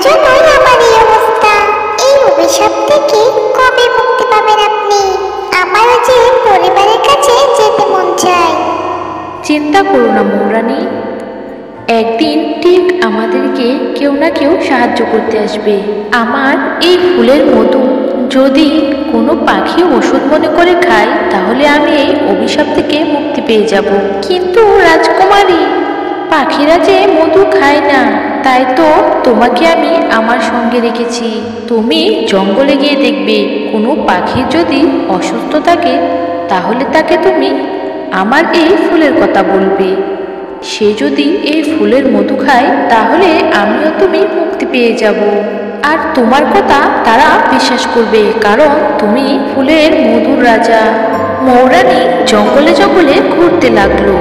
জন্যই আমার এই অবস্থা। এই অভিশাপ থেকে কবে মুক্তি পাবেন আপনি? আমারও যে পরিবারের কাছে যেতে মন চায়। চিন্তা করো না মৌরানী, একদিন ঠিক আমাদেরকে কেউ না কেউ সাহায্য করতে আসবে। আমার এই ফুলের মধু যদি কোনো পাখি ওষুধ মনে করে খায়, তাহলে আমি এই অভিশাপ থেকে মুক্তি পেয়ে যাব। কিন্তু রাজকুমারী, পাখিরা যে মধু খায় না, তাই তো তোমাকে আমি আমার সঙ্গে রেখেছি। তুমি জঙ্গলে গিয়ে দেখবে কোনো পাখি যদি অসুস্থ থাকে, তাহলে তাকে তুমি আমার এই ফুলের কথা বলবে। সে যদি এই ফুলের মধু খায়, তাহলে আমিও তুমি মুক্তি পেয়ে যাব। আর তোমার কথা তারা বিশ্বাস করবে, কারণ তুমি ফুলের মধুর রাজা। মৌরানী জঙ্গলে জঙ্গলে ঘুরতে লাগলো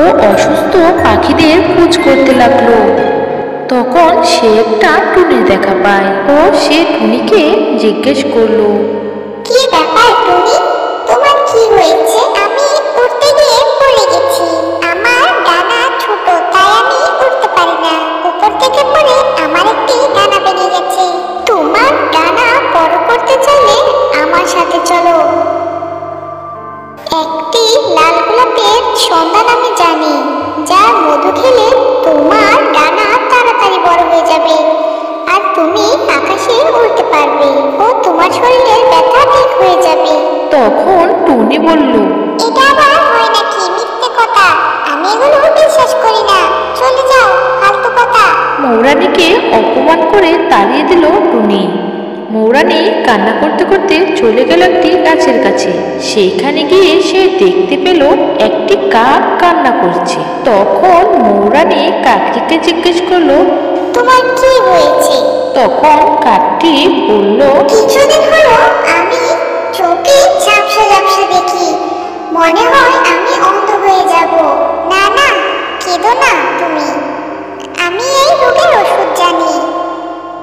ও অসুস্থ পাখিদের খোঁজ করতে লাগলো। তখন সে একটা টুনির দেখা পায় ও সে টুনিকে জিজ্ঞেস করলো, কি ব্যাপার টুনি, তোমার কি হয়েছে? আমি উড়তে গিয়ে পড়ে গেছি। আমার ডানা ছোট, তাই আমি উড়তে পারি না। উপর থেকে পড়ে আমার একটি ডানা ভেঙে গেছে। তোমার ডানা বড় করতে চাইলে আমার সাথে চলো। একটি লাল গোলাপের সন্ধান আমি জানি, যার মধু খেলে তোমার ডানা তাড়াতাড়ি বড় হয়ে যাবে আর তুমি আকাশে উড়তে পারবে ও তোমার শরীরের ব্যথা ঠিক হয়ে যাবে। তখন টুনি বলল, এটা আবার হয় নাকি? মিথ্যে কথা, আমি এগুলো বিশ্বাস করি না। চলে যাও, ফালতু কথা। মৌরানীকে অপমান করে তাড়িয়ে দিল টুনি। মৌরানী কান্না করতে করতে চলে গেল একটি গাছের কাছে। সেইখানে গিয়ে সে দেখতে পেল একটি কাক কান্না করছে। তখন মৌরানী কাকটিকে জিজ্ঞেস করলো, তোমার কি হয়েছে? তখন কাকটি বলল, কিছুদিন হলো আমি চোখে ঝাপসা ঝাপসা দেখি, মনে হয় আমি অন্ধ হয়ে যাব। না না, কেঁদো না তুমি, আমি এই রোগের ওষুধ জানি।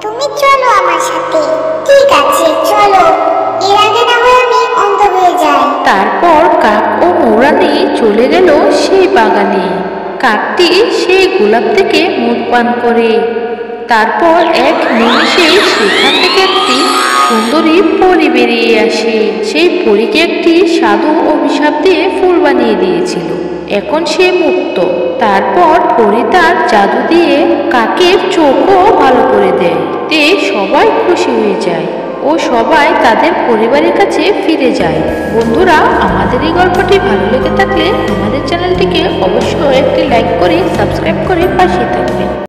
তুমি চলো আমার সাথে। ঠিক আছে চলো, এর আগে না হয় আমি অন্ধ হয়ে যাই। তারপর কাক ও মৌরানী চলে গেল সেই বাগানে। কাকটি সেই গোলাপ থেকে মদ পান করে। তারপর এক নিমেষেই সেখান থেকে একটি সুন্দরী পরী বেরিয়ে আসে। সেই পরীকে একটি সাধু অভিশাপ দিয়ে ফুল বানিয়ে দিয়েছিল। এখন সে মুক্ত। তারপর পরী তার জাদু দিয়ে কাকের চোখও ভালো করে দেয়। তে সবাই খুশি হয়ে যায় ও সবাই তাদের পরিবারের কাছে ফিরে যায়। বন্ধুরা, আমাদের এই গল্পটি ভালো লেগে থাকলে আমাদের চ্যানেলটিকে অবশ্যই একটি লাইক করে সাবস্ক্রাইব করে পাশে থাকুন।